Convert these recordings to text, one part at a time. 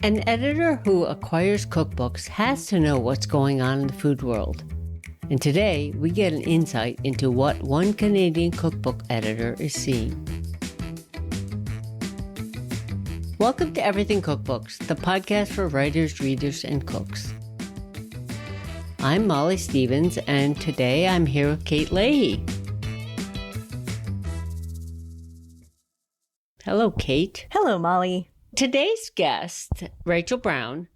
An editor who acquires cookbooks has to know what's going on in the food world. And today, we get an insight into what one Canadian cookbook editor is seeing. Welcome to Everything Cookbooks, the podcast for writers, readers, and cooks. I'm Molly Stevens, and today I'm here with Kate Leahy. Hello, Kate. Hello, Molly. Today's guest, Rachel Brown,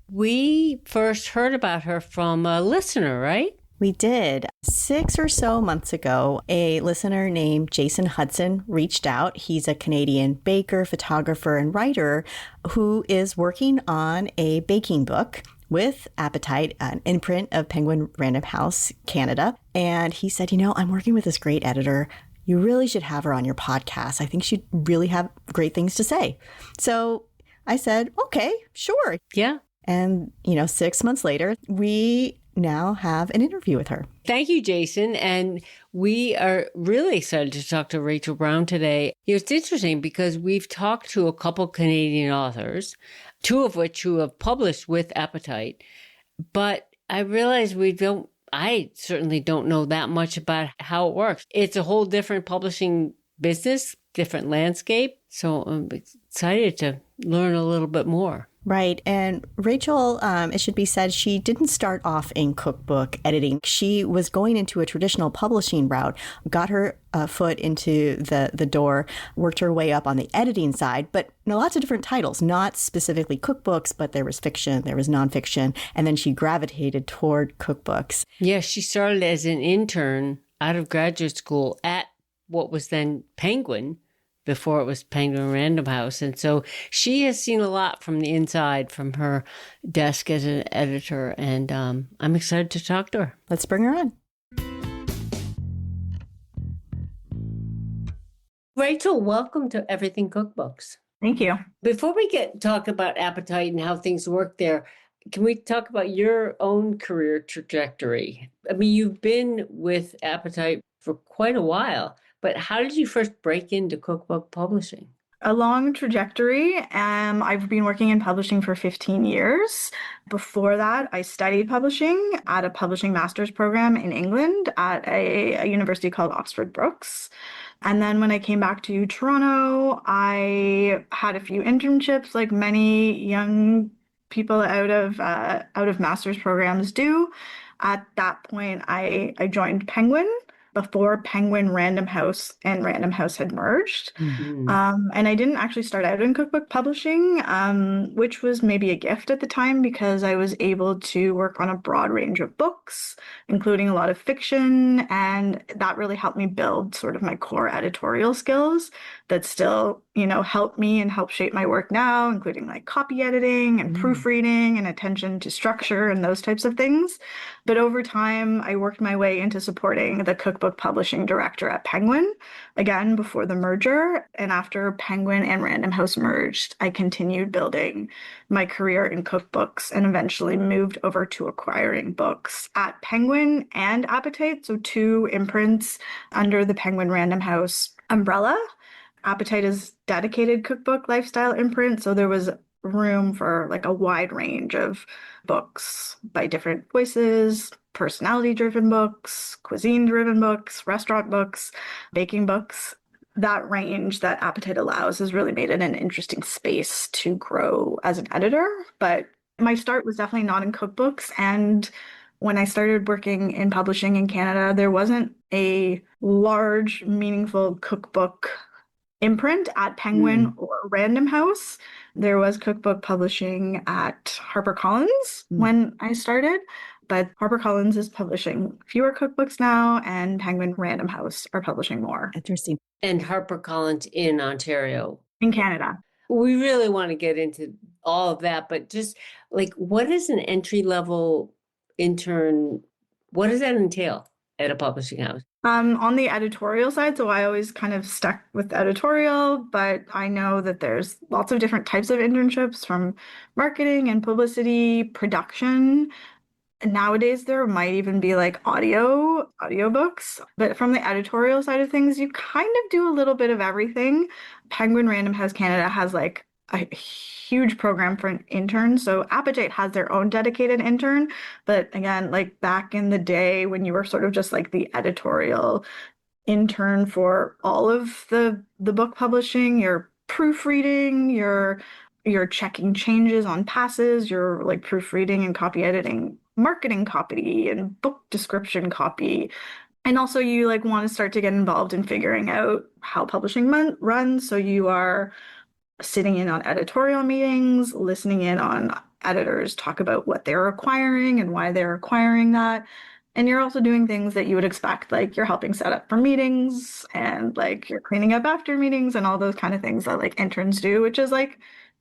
we first heard about her from a listener, right? We did. 6 or so months ago, a listener named Jason Hudson reached out. He's a Canadian baker, photographer, and writer who is working on a baking book with Appetite, an imprint of Penguin Random House, Canada. And he said, I'm working with this great editor. You really should have her on your podcast. I think she'd really have great things to say. So I said, okay, sure. Yeah. And, 6 months later, we now have an interview with her. Thank you, Jason. And we are really excited to talk to Rachel Brown today. It's interesting because we've talked to a couple Canadian authors, two of which who have published with Appetite. But I realize I certainly don't know that much about how it works. It's a whole different publishing business, different landscape. So I'm excited to learn a little bit more. Right. And Rachel, it should be said, she didn't start off in cookbook editing. She was going into a traditional publishing route, got her foot into the door, worked her way up on the editing side, but lots of different titles, not specifically cookbooks, but there was fiction, there was nonfiction, and then she gravitated toward cookbooks. Yeah, she started as an intern out of graduate school at what was then Penguin, before it was Penguin Random House. And so she has seen a lot from the inside, from her desk as an editor. And I'm excited to talk to her. Let's bring her on. Rachel, welcome to Everything Cookbooks. Thank you. Before we talk about Appetite and how things work there, can we talk about your own career trajectory? I mean, you've been with Appetite for quite a while. But how did you first break into cookbook publishing? A long trajectory. I've been working in publishing for 15 years. Before that, I studied publishing at a publishing master's program in England at a university called Oxford Brookes. And then when I came back to Toronto, I had a few internships like many young people out of master's programs do. At that point, I joined Penguin before Penguin Random House and Random House had merged. Mm-hmm. And I didn't actually start out in cookbook publishing, which was maybe a gift at the time because I was able to work on a broad range of books, including a lot of fiction. And that really helped me build sort of my core editorial skills that still, help me and help shape my work now, including like copy editing and proofreading and attention to structure and those types of things. But over time, I worked my way into supporting the cookbook publishing director at Penguin, again, before the merger. And after Penguin and Random House merged, I continued building my career in cookbooks and eventually moved over to acquiring books at Penguin and Appetite, so two imprints under the Penguin Random House umbrella. Appetite is dedicated cookbook lifestyle imprint, so there was room for like a wide range of books by different voices, personality-driven books, cuisine-driven books, restaurant books, baking books. That range that Appetite allows has really made it an interesting space to grow as an editor. But my start was definitely not in cookbooks. And when I started working in publishing in Canada, there wasn't a large, meaningful cookbook imprint at Penguin or Random House. There was cookbook publishing at HarperCollins when I started, but HarperCollins is publishing fewer cookbooks now, and Penguin Random House are publishing more. Interesting. And HarperCollins in Ontario. In Canada. We really want to get into all of that, but just like, what is an entry-level intern? What does that entail at a publishing house? On the editorial side, so I always kind of stuck with editorial, but I know that there's lots of different types of internships, from marketing and publicity, production. Nowadays, there might even be like audiobooks, but from the editorial side of things, you kind of do a little bit of everything. Penguin Random House Canada has like a huge program for an intern. So Appetite has their own dedicated intern, but again, like back in the day when you were sort of just like the editorial intern for all of the book publishing, you're proofreading, you're checking changes on passes, you're like proofreading and copy editing marketing copy and book description copy. And also you like want to start to get involved in figuring out how publishing runs. So you are sitting in on editorial meetings, listening in on editors talk about what they're acquiring and why they're acquiring that. And you're also doing things that you would expect, like you're helping set up for meetings and like you're cleaning up after meetings and all those kind of things that like interns do, which is like,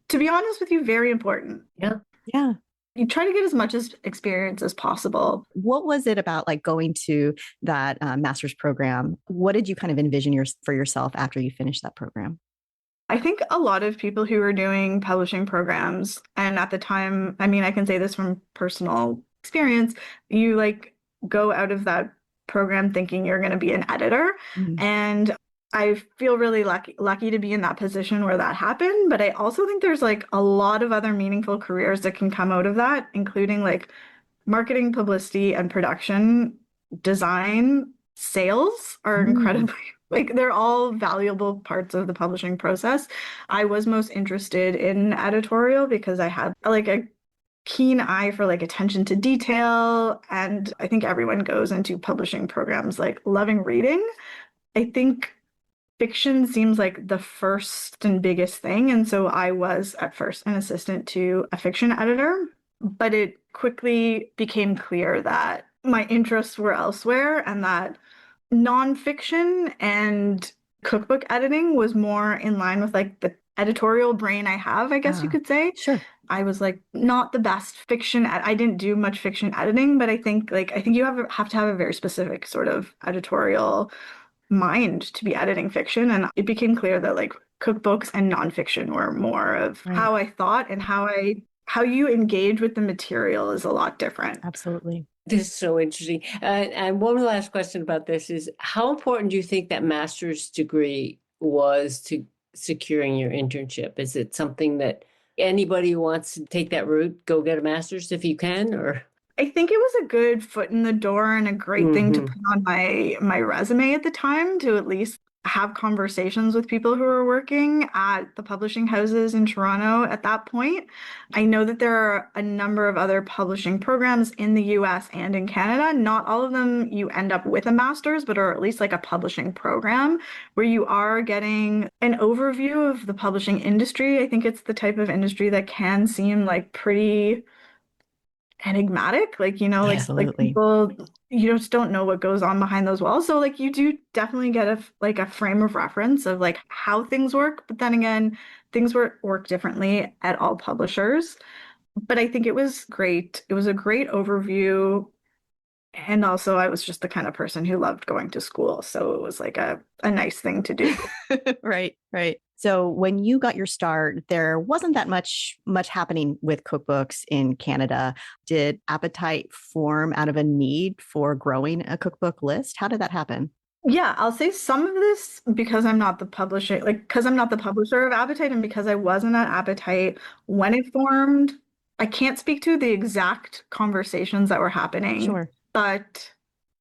to be honest with you, very important. Yeah. Yeah. You try to get as much as experience as possible. What was it about like going to that master's program? What did you kind of envision for yourself after you finished that program? I think a lot of people who were doing publishing programs, and at the time, I mean, I can say this from personal experience, you like go out of that program thinking you're going to be an editor. Mm-hmm. And I feel really lucky to be in that position where that happened. But I also think there's like a lot of other meaningful careers that can come out of that, including like marketing, publicity, and production, design, sales are incredibly like they're all valuable parts of the publishing process. I was most interested in editorial because I had like a keen eye for like attention to detail, and I think everyone goes into publishing programs like loving reading. I think fiction seems like the first and biggest thing, and so I was at first an assistant to a fiction editor, but it quickly became clear that my interests were elsewhere and that nonfiction and cookbook editing was more in line with like the editorial brain I have, I guess you could say. Sure. I was like not the best fiction. I didn't do much fiction editing, but I think you have to have a very specific sort of editorial mind to be editing fiction. And it became clear that like cookbooks and nonfiction were more of how I thought, and how you engage with the material is a lot different. Absolutely. This is so interesting. And one last question about this is, how important do you think that master's degree was to securing your internship? Is it something that anybody who wants to take that route, go get a master's if you can, or? I think it was a good foot in the door and a great thing to put on my resume at the time, to at least have conversations with people who are working at the publishing houses in Toronto at that point. I know that there are a number of other publishing programs in the US and in Canada. Not all of them you end up with a master's, but are at least like a publishing program where you are getting an overview of the publishing industry. I think it's the type of industry that can seem like pretty enigmatic, like like people, you just don't know what goes on behind those walls. So like you do definitely get a frame of reference of like how things work, but then again, things work differently at all publishers. But I think it was great. It was a great overview. And also I was just the kind of person who loved going to school, so it was like a nice thing to do. Right. So when you got your start, there wasn't that much happening with cookbooks in Canada. Did Appetite form out of a need for growing a cookbook list? How did that happen? Yeah, I'll say some of this because I'm not the publisher, because I'm not the publisher of Appetite, and because I wasn't at Appetite when it formed. I can't speak to the exact conversations that were happening. Sure. But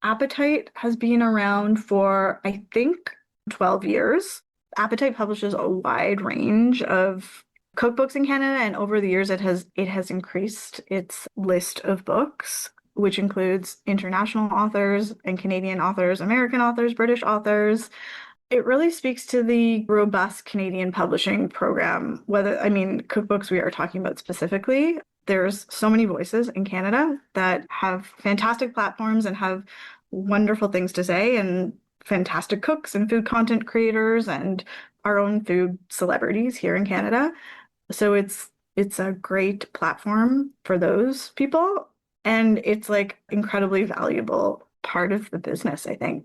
Appetite has been around for, I think, 12 years. Appetite publishes a wide range of cookbooks in Canada, and over the years it has increased its list of books, which includes international authors and Canadian authors, American authors, British authors. It really speaks to the robust Canadian publishing program, cookbooks we are talking about specifically. There's so many voices in Canada that have fantastic platforms and have wonderful things to say, and fantastic cooks and food content creators and our own food celebrities here in Canada. So it's a great platform for those people, and it's like incredibly valuable part of the business, I think.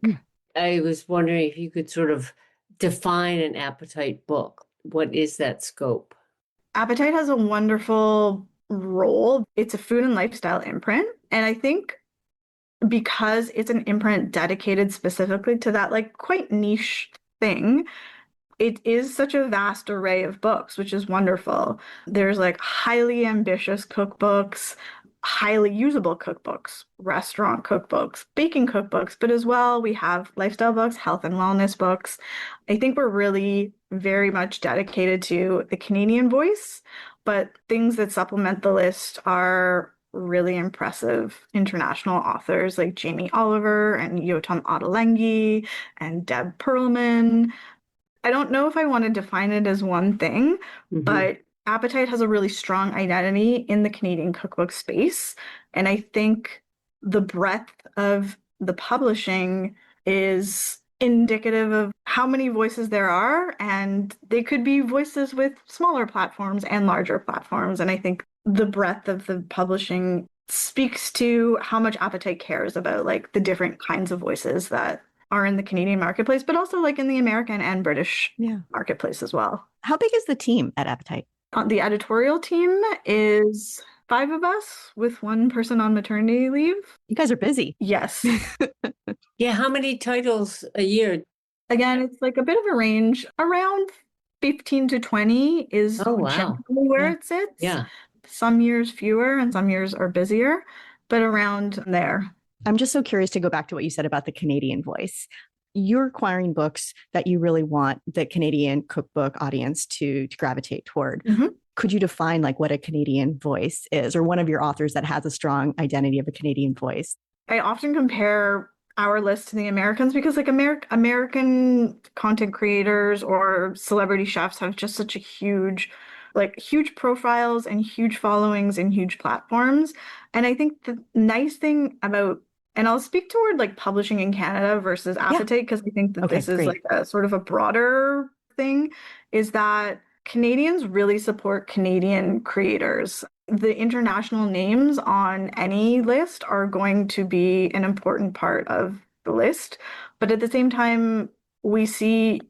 I was wondering if you could sort of define an Appetite book. What is that scope? Appetite has a wonderful role. It's a food and lifestyle imprint. And I think because it's an imprint dedicated specifically to that like quite niche thing, it is such a vast array of books, which is wonderful. There's like highly ambitious cookbooks, highly usable cookbooks, restaurant cookbooks, baking cookbooks, but as well, we have lifestyle books, health and wellness books. I think we're really very much dedicated to the Canadian voice, but things that supplement the list are really impressive international authors like Jamie Oliver and Yotam Ottolenghi and Deb Perlman. I don't know if I want to define it as one thing, but Appetite has a really strong identity in the Canadian cookbook space. And I think the breadth of the publishing is indicative of how many voices there are. And they could be voices with smaller platforms and larger platforms. And I think the breadth of the publishing speaks to how much Appetite cares about like the different kinds of voices that are in the Canadian marketplace, but also like in the American and British marketplace as well. How big is the team at Appetite? The editorial team is 5 of us with one person on maternity leave. You guys are busy. Yes. Yeah, how many titles a year? Again, it's like a bit of a range. Around 15 to 20 is generally where it sits. Yeah. Some years fewer and some years are busier, but around there. I'm just so curious to go back to what you said about the Canadian voice. You're acquiring books that you really want the Canadian cookbook audience to gravitate toward. Could you define like what a Canadian voice is, or one of your authors that has a strong identity of a Canadian voice? I often compare our list to the Americans because like American content creators or celebrity chefs have just such a huge profiles and huge followings and huge platforms. And I think the nice thing about, and I'll speak toward like publishing in Canada versus Appetite, because I think that this is like a sort of a broader thing, is that Canadians really support Canadian creators. The international names on any list are going to be an important part of the list. But at the same time, we see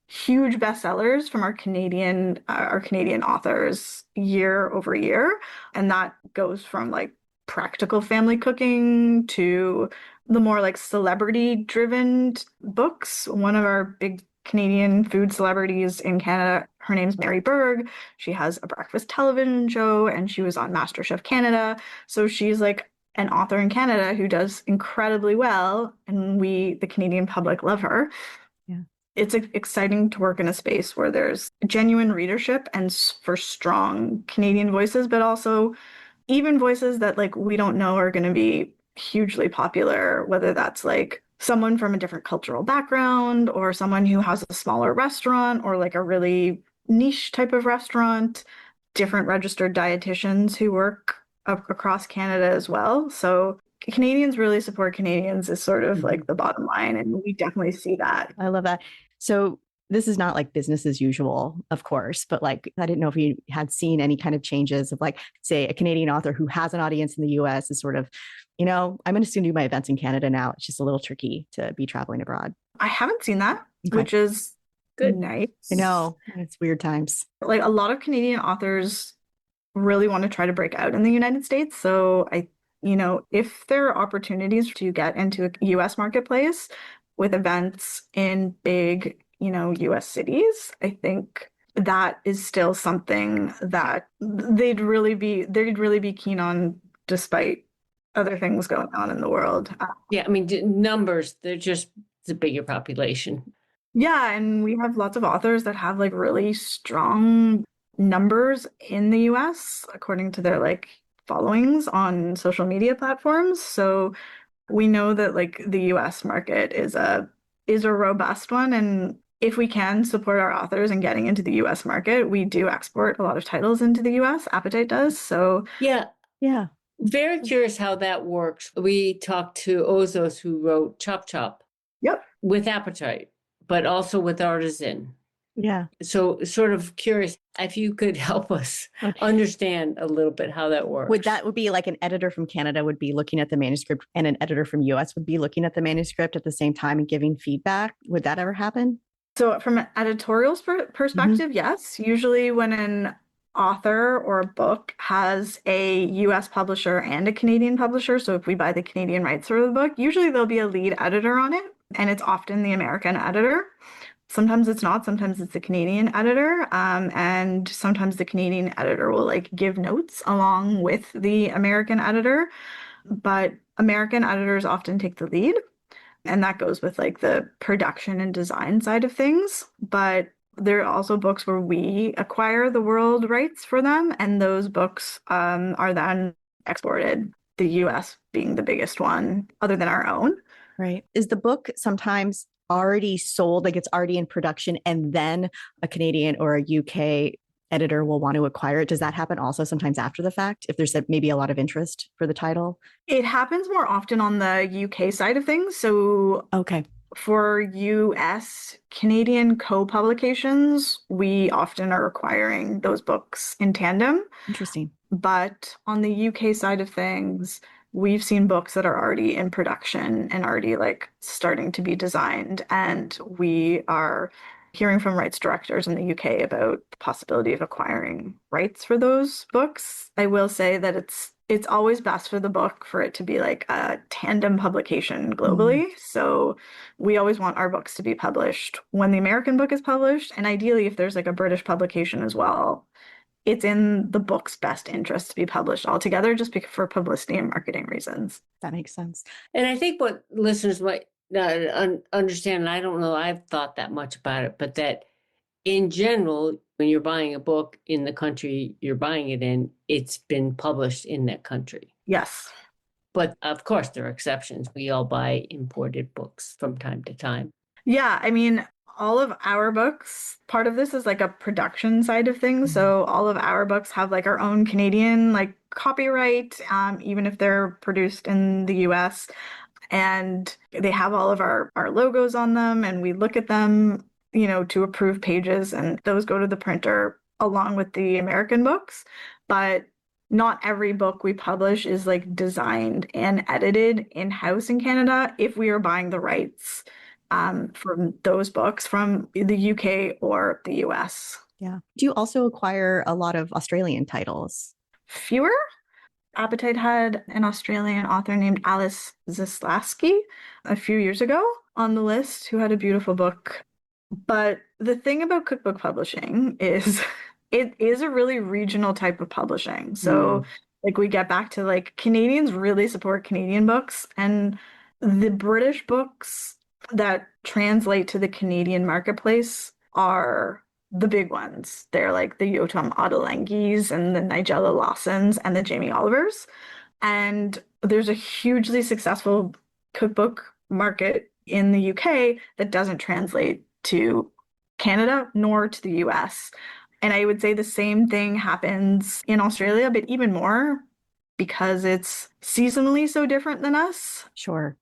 huge bestsellers from our Canadian authors year over year. And that goes from like practical family cooking to the more like celebrity driven books. One of our big Canadian food celebrities in Canada, her name's Mary Berg. She has a breakfast television show and she was on MasterChef Canada. So she's like an author in Canada who does incredibly well. And we, the Canadian public, love her. Yeah. It's exciting to work in a space where there's genuine readership and for strong Canadian voices, but also even voices that like we don't know are going to be hugely popular, whether that's like someone from a different cultural background or someone who has a smaller restaurant or like a really niche type of restaurant, different registered dietitians who work across Canada as well. So Canadians really support Canadians is sort of like the bottom line. And we definitely see that. I love that. So this is not like business as usual, of course, but like, I didn't know if you had seen any kind of changes of like, say, a Canadian author who has an audience in the US is sort of, you know, I'm going to soon do my events in Canada now. It's just a little tricky to be traveling abroad. I haven't seen that, which is good. Nice. I know. It's weird times. Like a lot of Canadian authors really want to try to break out in the United States. So if there are opportunities to get into a US marketplace with events in big, US cities, I think that is still something that they'd really be keen on despite other things going on in the world. Yeah, I mean, numbers, it's a bigger population. Yeah, and we have lots of authors that have like really strong numbers in the US according to their like followings on social media platforms. So we know that like the US market is a robust one, and if we can support our authors in getting into the US market, we do export a lot of titles into the US. Appetite does. So yeah. Very curious how that works. We talked to Ozos, who wrote Chop Chop. Yep. With Appetite, but also with Artisan. Yeah. So sort of curious if you could help us understand a little bit how that works. Would be like an editor from Canada would be looking at the manuscript and an editor from US would be looking at the manuscript at the same time and giving feedback? Would that ever happen? So from an editorial perspective, yes. Usually when an author or a book has a US publisher and a Canadian publisher, so if we buy the Canadian rights for the book, usually there'll be a lead editor on it, and it's often the American editor. Sometimes it's not, sometimes it's a Canadian editor. And sometimes the Canadian editor will like give notes along with the American editor. But American editors often take the lead, and that goes with like the production and design side of things. But there are also books where we acquire the world rights for them, and those books are then exported, the US being the biggest one, other than our own. Right. Is the book sometimes already sold, like it's already in production, and then a Canadian or a UK editor will want to acquire it? Does that happen also sometimes after the fact, if there's maybe a lot of interest for the title? It happens more often on the UK side of things. So Okay. for US Canadian co-publications, we often are acquiring those books in tandem. Interesting. But on the UK side of things, we've seen books that are already in production and already like starting to be designed. And we are hearing from rights directors in the UK about the possibility of acquiring rights for those books. I will say that it's always best for the book for it to be like a tandem publication globally. So we always want our books to be published when the American book is published. And ideally, if there's like a British publication as well, it's in the book's best interest to be published altogether, just for publicity and marketing reasons. That makes sense. And I think what listeners might not understand, and I don't know, I've thought that much about it, but that in general, when you're buying a book in the country you're buying it in, it's been published in that country. Yes. But of course, there are exceptions. We all buy imported books from time to time. Yeah, I mean, all of our books, part of this is like a production side of things. So all of our books have like our own Canadian like copyright, even if they're produced in the US. And they have all of our logos on them, and we look at them, to approve pages, and those go to the printer along with the American books. But not every book we publish is like designed and edited in-house in Canada if we are buying the rights from those books from the UK or the US. Yeah. Do you also acquire a lot of Australian titles? Fewer. Appetite had an Australian author named Alice Zaslaski a few years ago on the list who had a beautiful book. But the thing about cookbook publishing is it is a really regional type of publishing. So like we get back to like Canadians really support Canadian books, and the British books that translate to the Canadian marketplace are the big ones. They're like the Yotam Ottolenghis and the Nigella Lawsons and the Jamie Olivers. And there's a hugely successful cookbook market in the UK that doesn't translate to Canada nor to the US. And I would say the same thing happens in Australia, but even more because it's seasonally so different than us. Sure.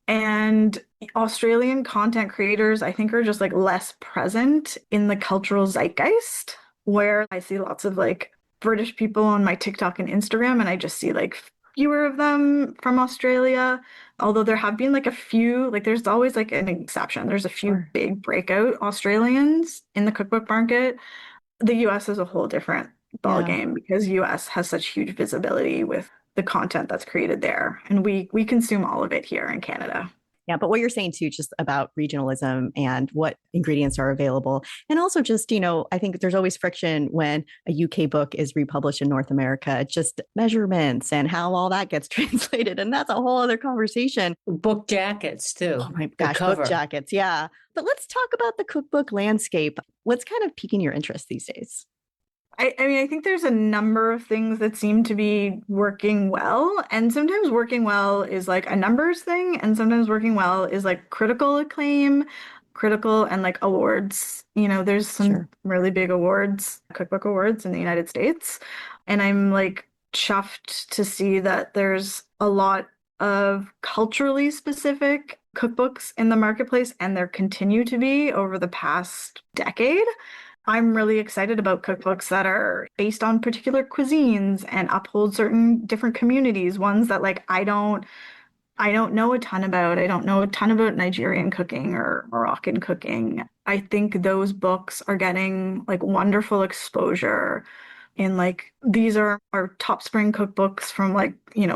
And Australian content creators, I think, are just like less present in the cultural zeitgeist, where I see lots of like British people on my TikTok and Instagram, and I just see like fewer of them from Australia. Although there have been like a few, like there's always like an exception. There's a few big breakout Australians in the cookbook market. The US is a whole different ballgame because US has such huge visibility with the content that's created there. And we consume all of it here in Canada. Yeah, but what you're saying too, just about regionalism and what ingredients are available. And also just, I think there's always friction when a UK book is republished in North America, just measurements and how all that gets translated. And that's a whole other conversation. Book jackets too. Oh my gosh, book jackets. Yeah. But let's talk about the cookbook landscape. What's kind of piquing your interest these days? I mean, I think there's a number of things that seem to be working well. And sometimes working well is like a numbers thing. And sometimes working well is like critical acclaim, critical and like awards. There's some really big awards, cookbook awards in the United States. And I'm like chuffed to see that there's a lot of culturally specific cookbooks in the marketplace, and there continue to be over the past decade. I'm really excited about cookbooks that are based on particular cuisines and uphold certain different communities, ones that like I don't know a ton about. I don't know a ton about Nigerian cooking or Moroccan cooking. I think those books are getting like wonderful exposure in like these are our top spring cookbooks from like,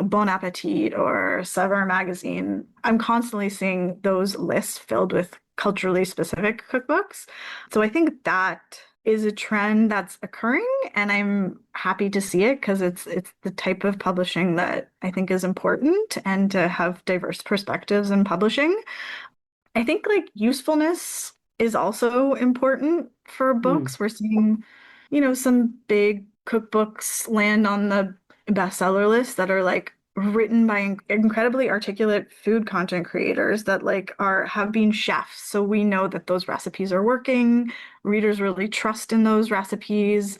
Bon Appetit or Savoir magazine. I'm constantly seeing those lists filled with culturally specific cookbooks. So I think that is a trend that's occurring, and I'm happy to see it because it's the type of publishing that I think is important, and to have diverse perspectives in publishing. I think like usefulness is also important for Mm. books. We're seeing, some big cookbooks land on the bestseller list that are like written by incredibly articulate food content creators that like are have been chefs. So we know that those recipes are working. Readers really trust in those recipes.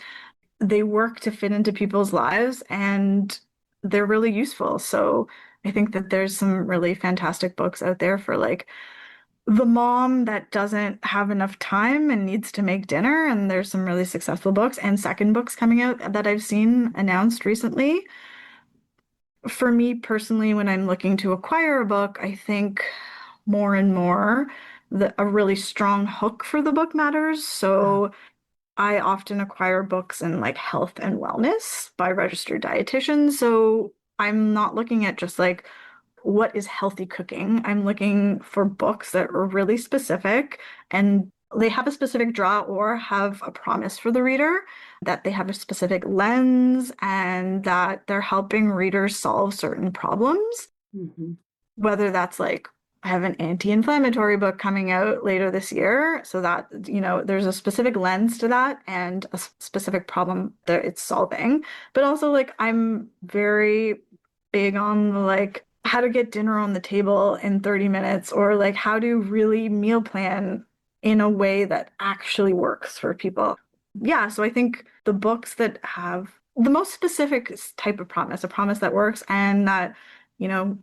They work to fit into people's lives and they're really useful. So I think that there's some really fantastic books out there for like the mom that doesn't have enough time and needs to make dinner. And there's some really successful books and second books coming out that I've seen announced recently. For me personally, when I'm looking to acquire a book, I think more and more that a really strong hook for the book matters. So I often acquire books in like health and wellness by registered dietitians. So I'm not looking at just like what is healthy cooking. I'm looking for books that are really specific and they have a specific draw or have a promise for the reader, that they have a specific lens and that they're helping readers solve certain problems. Mhm. Whether that's like, I have an anti-inflammatory book coming out later this year, so that, there's a specific lens to that and a specific problem that it's solving. But also, like, I'm very big on like how to get dinner on the table in 30 minutes or like how to really meal plan in a way that actually works for people. Yeah, so I think the books that have the most specific type of promise, a promise that works, and that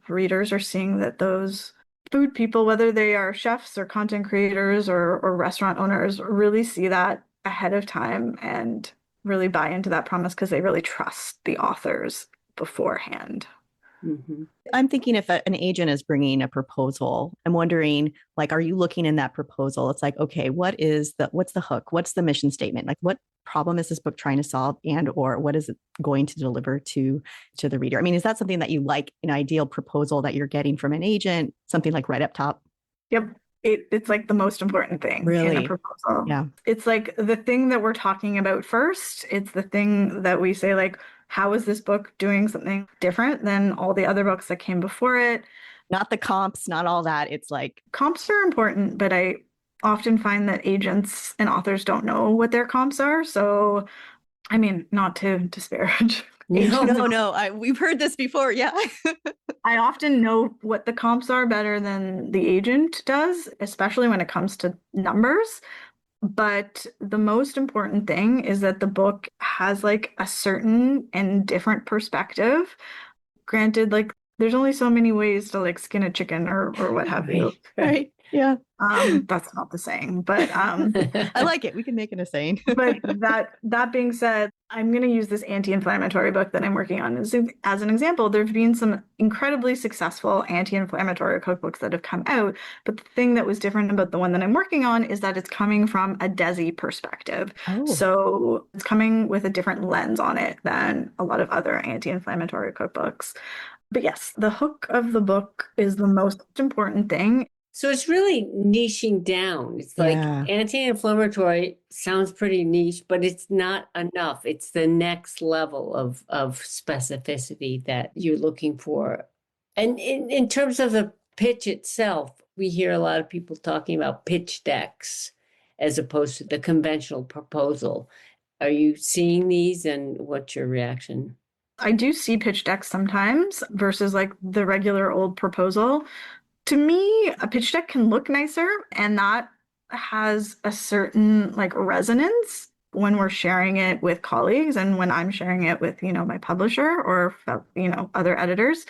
readers are seeing that those food people, whether they are chefs or content creators or restaurant owners, really see that ahead of time and really buy into that promise because they really trust the authors beforehand. Mhm. I'm thinking if an agent is bringing a proposal, I'm wondering, like, are you looking in that proposal? It's like, okay, what's the hook? What's the mission statement? Like, what problem is this book trying to solve, and or what is it going to deliver to the reader? I mean, is that something that you like, an ideal proposal that you're getting from an agent, something like right up top? Yep. It's like the most important thing in a Really? proposal. Yeah. It's like the thing that we're talking about first. It's the thing that we say, like, how is this book doing something different than all the other books that came before it? Not the comps, not all that. It's like, Comps are important, but I often find that agents and authors don't know what their comps are. So, I mean, not to disparage agents No. and no, we've heard this before. Yeah. I often know what the comps are better than the agent does, especially when it comes to numbers. But the most important thing is that the book has like a certain and different perspective. Granted, like there's only so many ways to like skin a chicken or what have you. Right, Right. right. Yeah. That's not the saying, but I like it. We can make it a saying. but that being said, I'm going to use this anti-inflammatory book that I'm working on as an example. There've been some incredibly successful anti-inflammatory cookbooks that have come out, but the thing that was different about the one that I'm working on is that it's coming from a DESI perspective. Oh, So it's coming with a different lens on it than a lot of other anti-inflammatory cookbooks. But yes, the hook of the book is the most important thing. So it's really niching down. It's like yeah. anti-inflammatory sounds pretty niche, but it's not enough. It's the next level of specificity that you're looking for. And in terms of the pitch itself, we hear a lot of people talking about pitch decks as opposed to the conventional proposal. Are you seeing these and what's your reaction? I do see pitch decks sometimes versus like the regular old proposal. To me, a pitch deck can look nicer, and that has a certain like resonance when we're sharing it with colleagues and when I'm sharing it with, my publisher or, other editors.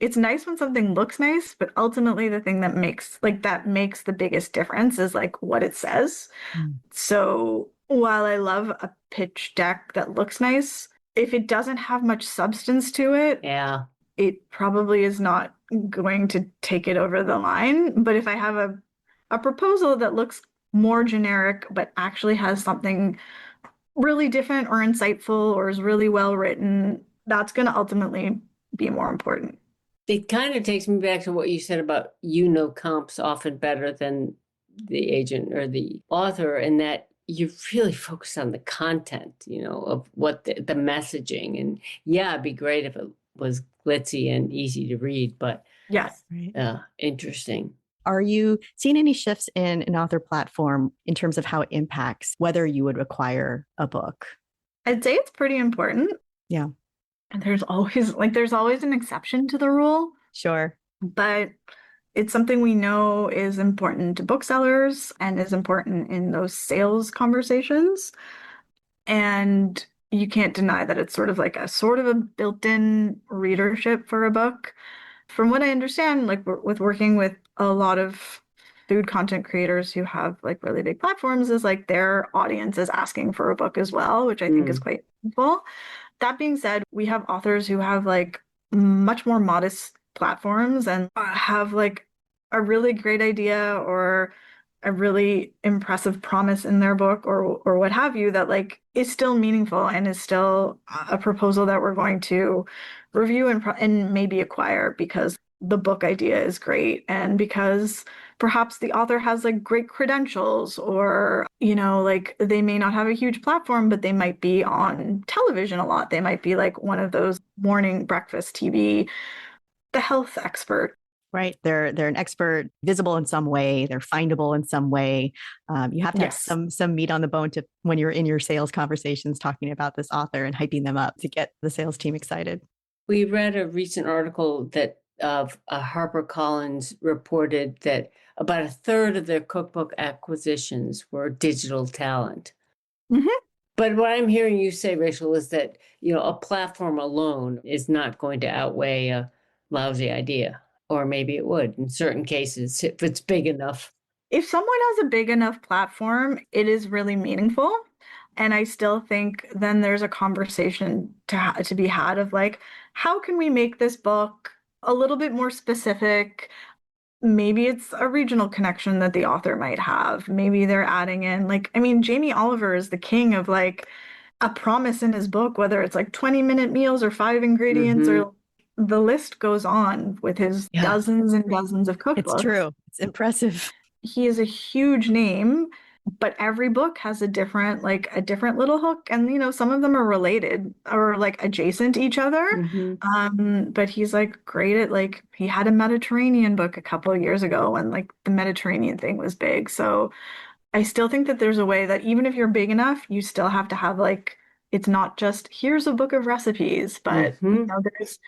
It's nice when something looks nice, but ultimately the thing that makes the biggest difference is like what it says. Mm. So while I love a pitch deck that looks nice, if it doesn't have much substance to it, Yeah. it probably is not going to take it over the line. But if I have a proposal that looks more generic, but actually has something really different or insightful or is really well written, that's going to ultimately be more important. It kind of takes me back to what you said about comps often better than the agent or the author, and that you really focus on the content, of what the messaging. And yeah, it'd be great if it was glitzy and easy to read, but Yes. Right. interesting. Are you seeing any shifts in an author platform in terms of how it impacts whether you would acquire a book? I'd say it's pretty important. Yeah, And there's always an exception to the rule, sure. but it's something we know is important to booksellers and is important in those sales conversations. And you can't deny that it's sort of a built-in readership for a book. From what I understand, like with working with a lot of food content creators who have like really big platforms, is like their audience is asking for a book as well, which I think is quite meaningful. That being said, we have authors who have like much more modest platforms and have like a really great idea or a really impressive promise in their book or what have you that like is still meaningful and is still a proposal that we're going to review and maybe acquire because the book idea is great and because perhaps the author has like great credentials or like they may not have a huge platform but they might be on television a lot. They might be like one of those morning breakfast TV, the health expert. Right. They're an expert, visible in some way. They're findable in some way. You have to have Yes. some meat on the bone to when you're in your sales conversations talking about this author and hyping them up to get the sales team excited. We read a recent article that of HarperCollins reported that about a third of their cookbook acquisitions were digital talent. Mm-hmm. But what I'm hearing you say, Rachel, is that a platform alone is not going to outweigh a lousy idea, or maybe it would in certain cases if it's big enough. If someone has a big enough platform, it is really meaningful. And I still think then there's a conversation to be had of like, how can we make this book a little bit more specific? Maybe it's a regional connection that the author might have. Maybe they're adding in, like, I mean, Jamie Oliver is the king of like a promise in his book, whether it's like 20-minute meals or 5 ingredients Mm-hmm. or the list goes on with his Yeah. dozens and dozens of It's cookbooks. true. It's impressive. He is a huge name, but every book has a different little hook, and some of them are related or like adjacent to each other. Mm-hmm. But he's like great at like he had a Mediterranean book a couple of years ago when like the Mediterranean thing was big. So I still think that there's a way that even if you're big enough, you still have to have like it's not just here's a book of recipes, but Mm-hmm. there's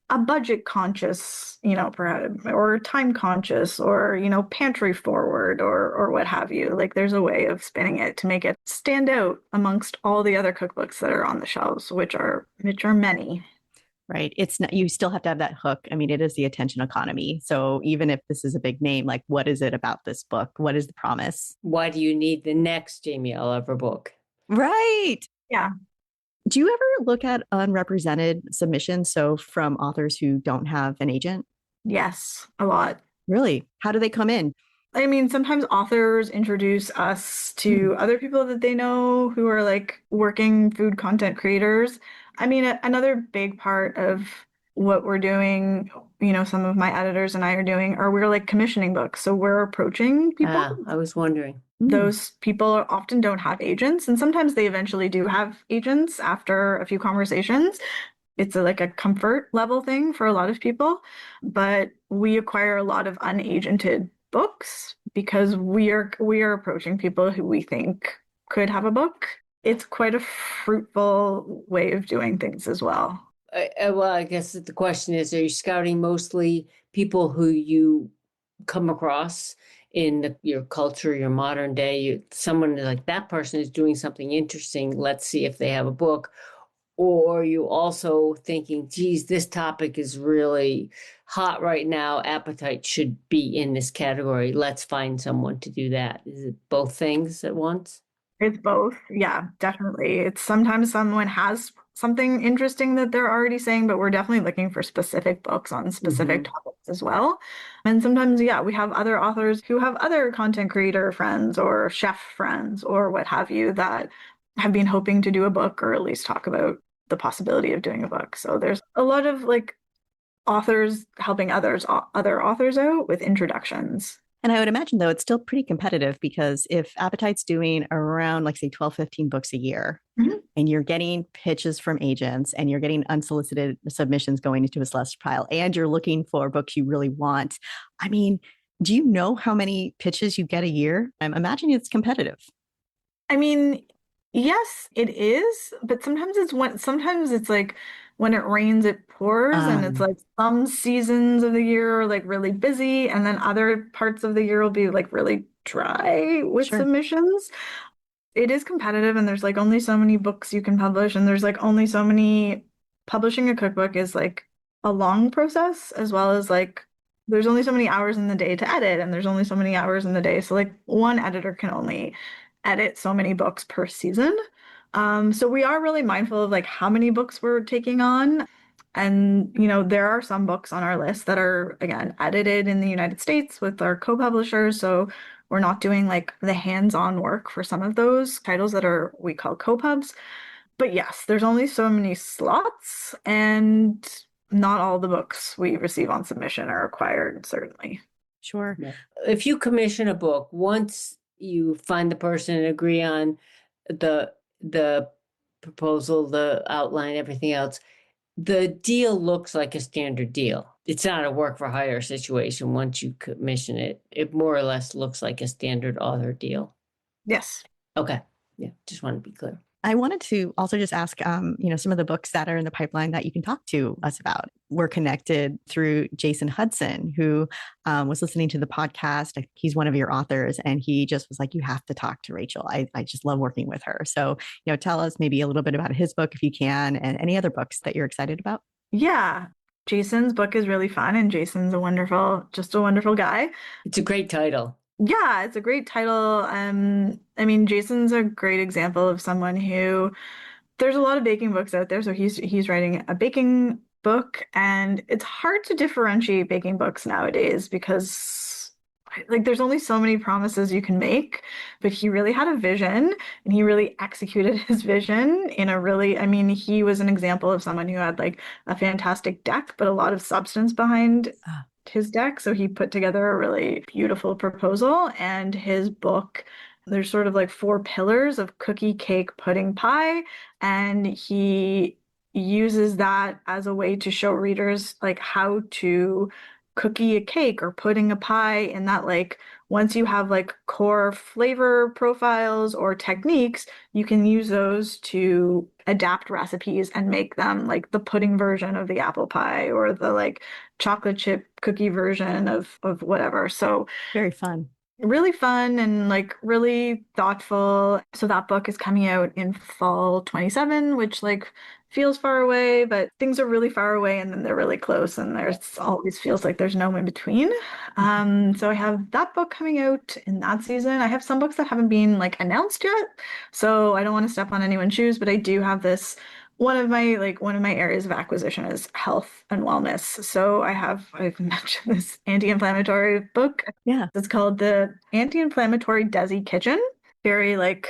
a budget conscious, perhaps, or time conscious, or pantry forward, or what have you. Like there's a way of spinning it to make it stand out amongst all the other cookbooks that are on the shelves, which are many. Right. It's not, you still have to have that hook. I mean, it is the attention economy. So even if this is a big name, like what is it about this book? What is the promise? Why do you need the next Jamie Oliver book? Right. Yeah. Do you ever look at unrepresented submissions? So from authors who don't have an agent? Yes, a lot. Really? How do they come in? I mean, sometimes authors introduce us to other people that they know who are like working food content creators. I mean, another big part of what we're doing, some of my editors and I are doing, are we're like commissioning books. So we're approaching people. I was wondering. Those people often don't have agents, and sometimes they eventually do have agents after a few conversations. It's like a comfort level thing for a lot of people, but we acquire a lot of unagented books because we are approaching people who we think could have a book. It's quite a fruitful way of doing things as well. Well, I guess the question is, are you scouting mostly people who you come across in your culture, your modern day? Someone like that person is doing something interesting. Let's see if they have a book. Or are you also thinking, geez, this topic is really hot right now. Appetite should be in this category. Let's find someone to do that. Is it both things at once? It's both. Yeah, definitely. It's sometimes someone has something interesting that they're already saying, but we're definitely looking for specific books on specific topics as well. And sometimes, yeah, we have other authors who have other content creator friends or chef friends or what have you that have been hoping to do a book or at least talk about the possibility of doing a book. So there's a lot of like authors helping other authors out with introductions. And I would imagine, though, it's still pretty competitive because if Appetite's doing around, like, say, 12, 15 books a year, Mhm. and you're getting pitches from agents and you're getting unsolicited submissions going into a slush pile, and you're looking for books you really want, I mean, do you know how many pitches you get a year? I'm imagining it's competitive. I mean, yes, it is, but sometimes it's like when it rains, it pours, and it's Um, like some seasons of the year are like really busy, and then other parts of the year will be like really dry with sure. submissions. It is competitive, and there's like only so many books you can publish, and there's like only so many. Publishing a cookbook is like a long process, as well as like there's only so many hours in the day to edit, and there's only so many hours in the day. So like one editor can only edit so many books per season. So we are really mindful of like how many books we're taking on. And, there are some books on our list that are, again, edited in the United States with our co-publishers. So we're not doing like the hands-on work for some of those titles that are we call co-pubs. But yes, there's only so many slots, and not all the books we receive on submission are acquired, certainly. Sure. Yeah. If you commission a book, once you find the person and agree on the proposal, the outline, everything else, the deal looks like a standard deal. It's not a work for hire situation. Once you commission it, it more or less looks like a standard author deal. Yes. Okay. Yeah. Just want to be clear. I wanted to also just ask, some of the books that are in the pipeline that you can talk to us about. We're connected through Jason Hudson, who was listening to the podcast. He's one of your authors, and he just was like, you have to talk to Rachel. I just love working with her. So, tell us maybe a little bit about his book if you can, and any other books that you're excited about. Yeah. Jason's book is really fun, and Jason's just a wonderful guy. It's a great title. Yeah, it's a great title. I mean, Jason's a great example of someone who there's a lot of baking books out there, so he's writing a baking book, and it's hard to differentiate baking books nowadays because like there's only so many promises you can make, but he really had a vision, and he really executed his vision in a really, I mean, he was an example of someone who had like a fantastic deck, but a lot of substance behind Ah, his deck. So he put together a really beautiful proposal, and his book, there's sort of like four pillars of cookie, cake, pudding, pie, and he uses that as a way to show readers like how to cookie a cake or pudding a pie, and that like once you have like core flavor profiles or techniques, you can use those to adapt recipes and make them like the pudding version of the apple pie or the like chocolate chip cookie version of whatever. So very fun. really fun and like really thoughtful. So that book is coming out in fall 27, which like feels far away, but things are really far away and then they're really close, and there's always feels like there's no in between. So I have that book coming out in that season. I have some books that haven't been like announced yet, so I don't want to step on anyone's shoes, but I do have this one of my areas of acquisition is health and wellness. So I've mentioned this anti-inflammatory book. Yeah. It's called the Anti-Inflammatory Desi Kitchen. Very like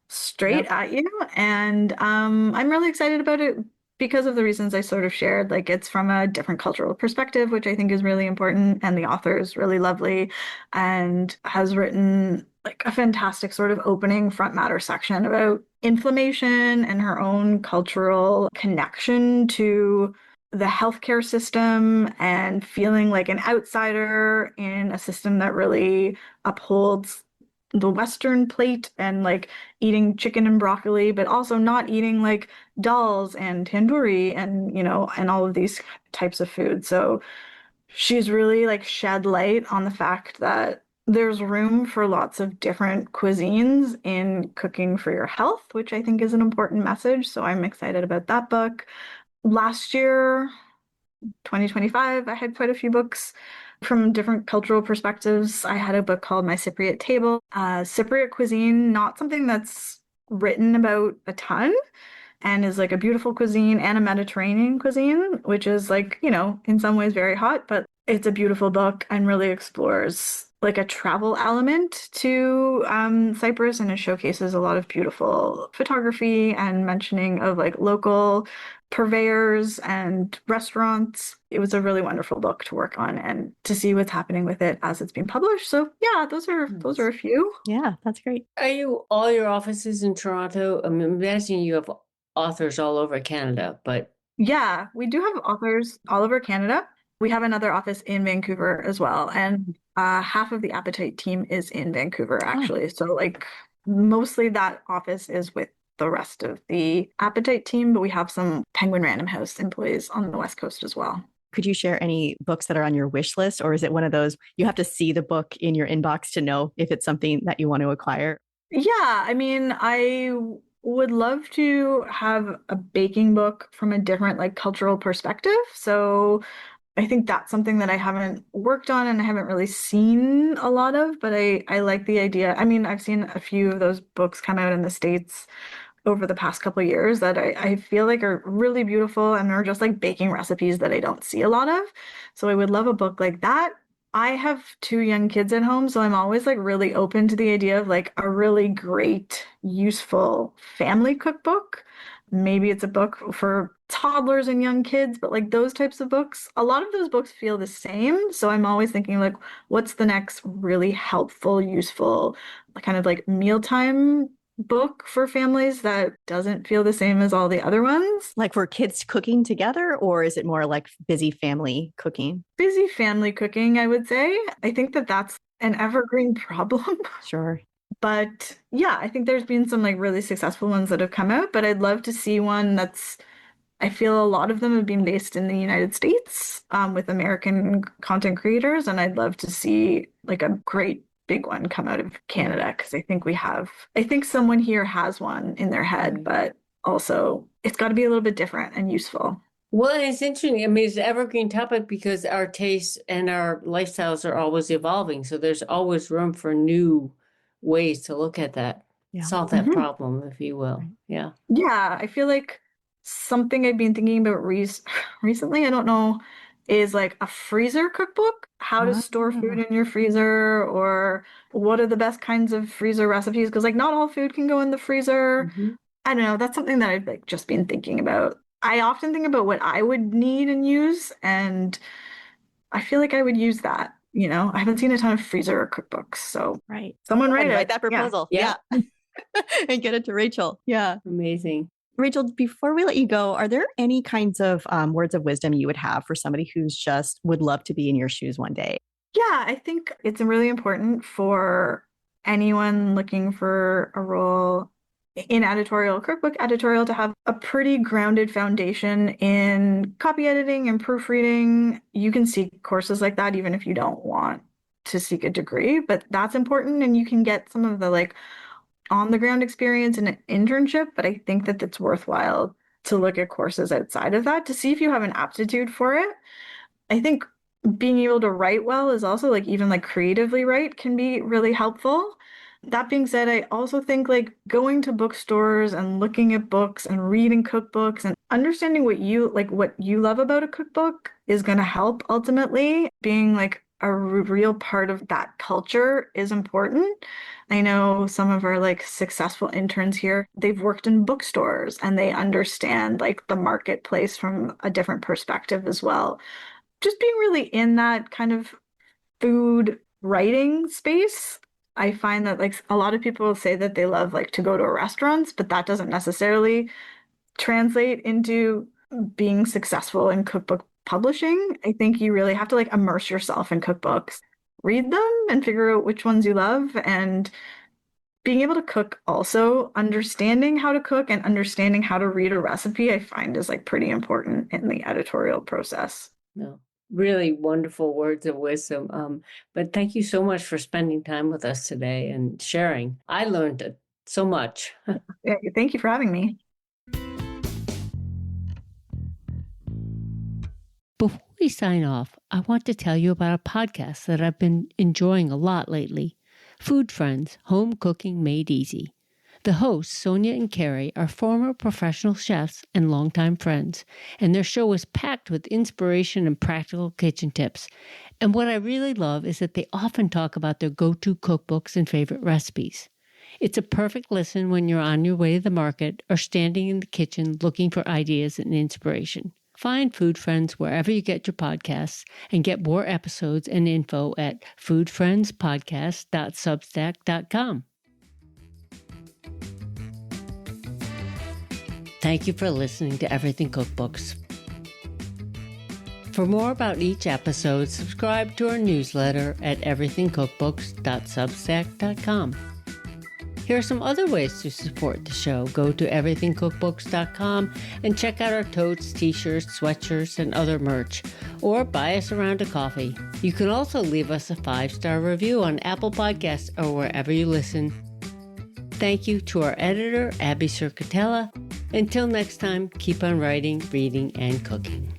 straight Yep. at you. And I'm really excited about it because of the reasons I sort of shared. Like it's from a different cultural perspective, which I think is really important. And the author is really lovely and has written like a fantastic sort of opening front matter section about inflammation and her own cultural connection to the healthcare system and feeling like an outsider in a system that really upholds the Western plate and like eating chicken and broccoli, but also not eating like dals and tandoori and, and all of these types of food. So she's really like shed light on the fact that there's room for lots of different cuisines in cooking for your health, which I think is an important message. So I'm excited about that book. Last year, 2025, I had quite a few books from different cultural perspectives. I had a book called My Cypriot Table. Cypriot cuisine, not something that's written about a ton and is like a beautiful cuisine and a Mediterranean cuisine, which is like, in some ways very hot, but it's a beautiful book and really explores like a travel element to Cyprus, and it showcases a lot of beautiful photography and mentioning of like local purveyors and restaurants. It was a really wonderful book to work on and to see what's happening with it as it's being published. So yeah, those are a few. Yeah, that's great. Are you all your offices in Toronto? I'm imagining you have authors all over Canada, but Yeah, we do have authors all over Canada. We have another office in Vancouver as well. And half of the Appetite team is in Vancouver, actually. So, like, mostly that office is with the rest of the Appetite team, but we have some Penguin Random House employees on the West Coast as well. Could you share any books that are on your wish list, or is it one of those you have to see the book in your inbox to know if it's something that you want to acquire? Yeah, I mean, I would love to have a baking book from a different like cultural perspective. So I think that's something that I haven't worked on and I haven't really seen a lot of, but I like the idea. I mean, I've seen a few of those books come out in the States over the past couple of years that I feel like are really beautiful and are just like baking recipes that I don't see a lot of. So I would love a book like that. I have two young kids at home, so I'm always like really open to the idea of like a really great, useful family cookbook. Maybe it's a book for toddlers and young kids, but like those types of books, a lot of those books feel the same. So I'm always thinking like, what's the next really helpful, useful, kind of like mealtime book for families that doesn't feel the same as all the other ones? Like for kids cooking together, or is it more like busy family cooking? Busy family cooking, I would say. I think that that's an evergreen problem. Sure. But yeah, I think there's been some like really successful ones that have come out, but I'd love to see one that's, I feel a lot of them have been based in the United States with American content creators, and I'd love to see like a great big one come out of Canada because I think I think someone here has one in their head, but also it's got to be a little bit different and useful. well, it's interesting. I mean, it's an evergreen topic because our tastes and our lifestyles are always evolving. So there's always room for new ways to look at that, solve that problem, if you will. Yeah. Yeah, I feel like something I've been thinking about recently, I don't know, is like a freezer cookbook, how to store food in your freezer, or what are the best kinds of freezer recipes? Because like not all food can go in the freezer. I don't know, that's something that I've like just been thinking about. I often think about what I would need and use, and I feel like I would use that. I haven't seen a ton of freezer cookbooks, so someone write that proposal. Yeah. And get it to Rachel. Yeah. Amazing. Rachel, before we let you go, are there any kinds of words of wisdom you would have for somebody who's just would love to be in your shoes one day? Yeah, I think it's really important for anyone looking for a role in editorial, cookbook editorial, to have a pretty grounded foundation in copy editing and proofreading. You can seek courses like that even if you don't want to seek a degree, but that's important and you can get some of the like on the ground experience in an internship, but I think that it's worthwhile to look at courses outside of that to see if you have an aptitude for it. I think being able to write well is also like even like creatively write can be really helpful. That being said, I also think like going to bookstores and looking at books and reading cookbooks and understanding what you love about a cookbook is going to help ultimately. Being like a real part of that culture is important. I know some of our like successful interns here, they've worked in bookstores and they understand like the marketplace from a different perspective as well. Just being really in that kind of food writing space. I find that like a lot of people say that they love like to go to restaurants, but that doesn't necessarily translate into being successful in cookbook publishing. I think you really have to like immerse yourself in cookbooks, read them and figure out which ones you love, and being able to cook also, understanding how to cook and understanding how to read a recipe, I find is like pretty important in the editorial process. No, really wonderful words of wisdom. But thank you so much for spending time with us today and sharing. I learned so much. Yeah, thank you for having me. Before we sign off, I want to tell you about a podcast that I've been enjoying a lot lately. Food Friends, Home Cooking Made Easy. The hosts, Sonia and Carrie, are former professional chefs and longtime friends, and their show is packed with inspiration and practical kitchen tips. And what I really love is that they often talk about their go-to cookbooks and favorite recipes. It's a perfect listen when you're on your way to the market or standing in the kitchen looking for ideas and inspiration. Find Food Friends wherever you get your podcasts and get more episodes and info at foodfriendspodcast.substack.com. Thank you for listening to Everything Cookbooks. For more about each episode, subscribe to our newsletter at everythingcookbooks.substack.com. Here are some other ways to support the show. Go to everythingcookbooks.com and check out our totes, t-shirts, sweatshirts, and other merch, or buy us a round of coffee. You can also leave us a 5-star review on Apple Podcasts or wherever you listen. Thank you to our editor, Abby Circatella. Until next time, keep on writing, reading, and cooking.